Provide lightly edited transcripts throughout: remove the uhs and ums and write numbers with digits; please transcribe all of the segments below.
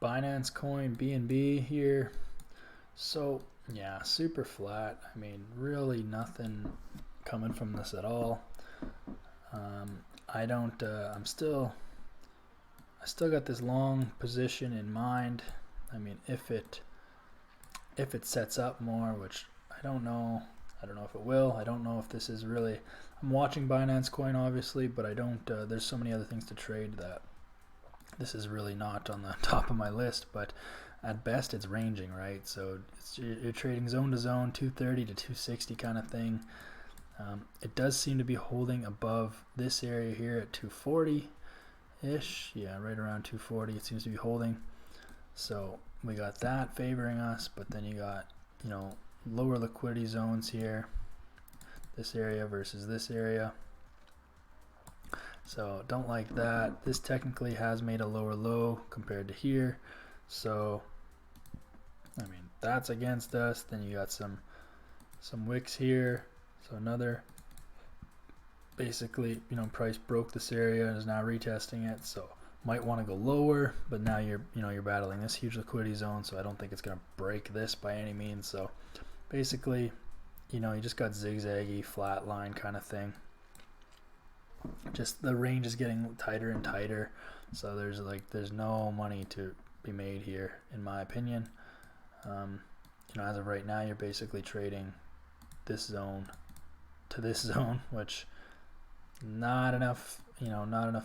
Binance coin BNB here. So yeah, super flat. I mean, really nothing coming from this at all. I don't. I still got this long position in mind. I mean, if it sets up more, which I don't know. I don't know if it will. I don't know if this is really. I'm watching Binance Coin, obviously, but I don't. There's so many other things to trade that this is really not on the top of my list. But at best, it's ranging, right? So you're trading zone to zone, 230 to 260 kind of thing. It does seem to be holding above this area here at 240-ish. Yeah, right around 240. It seems to be holding. So we got that favoring us, but then you got, lower liquidity zones here, this area versus this area. So don't like that. This technically has made a lower low compared to here. So I mean, that's against us. Then you got some wicks here. So another, basically, price broke this area and is now retesting it. So might want to go lower, but now you're battling this huge liquidity zone, so I don't think it's going to break this by any means. So basically, you just got zigzaggy flat line kind of thing. Just the range is getting tighter and tighter, so there's no money to be made here, in my opinion. As of right now, you're basically trading this zone to this zone, which not enough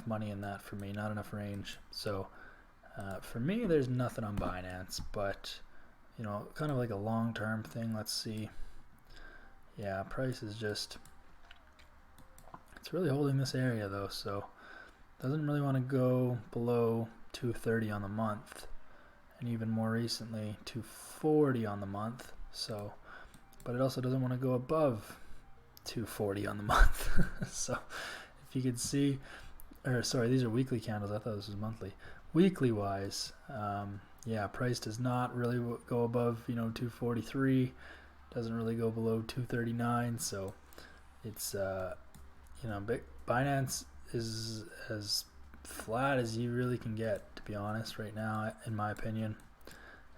money in that for me, not enough range. So for me, there's nothing on Binance, but kind of like a long-term thing. Let's see. Yeah, price is just, it's really holding this area though, so doesn't really want to go below 230 on the month, and even more recently 240 on the month. So, but it also doesn't want to go above 240 on the month. So if you could see, or sorry, these are weekly candles. I thought this was monthly. Weekly wise, yeah, price does not really go above 243. Doesn't really go below 239. So it's Binance is as flat as you really can get, to be honest, right now, in my opinion.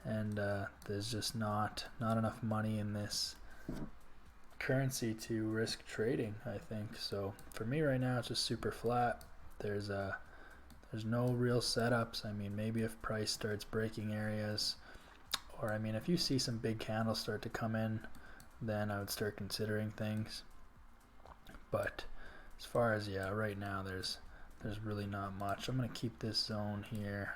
And there's just not enough money in this currency to risk trading, I think. So for me right now, it's just super flat. There's no real setups. I mean, maybe if price starts breaking areas, or I mean, if you see some big candles start to come in, then I would start considering things. But as far as, yeah, right now there's really not much. I'm going to keep this zone here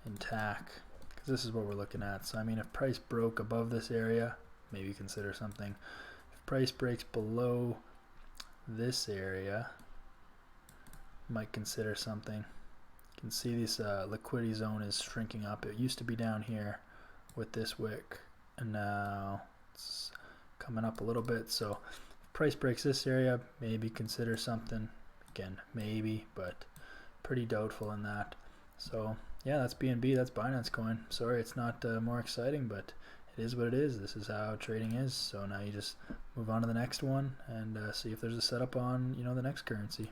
intact because this is what we're looking at. So I mean, if price broke above this area, maybe consider something. If price breaks below this area, might consider something. You can see this liquidity zone is shrinking up. It used to be down here with this wick, and now it's coming up a little bit. So if price breaks this area, maybe consider something. Again, maybe, but pretty doubtful in that. So yeah, that's BNB, that's Binance Coin. Sorry, it's not more exciting, but it is what it is. This is how trading is. So now you just move on to the next one and see if there's a setup on the next currency.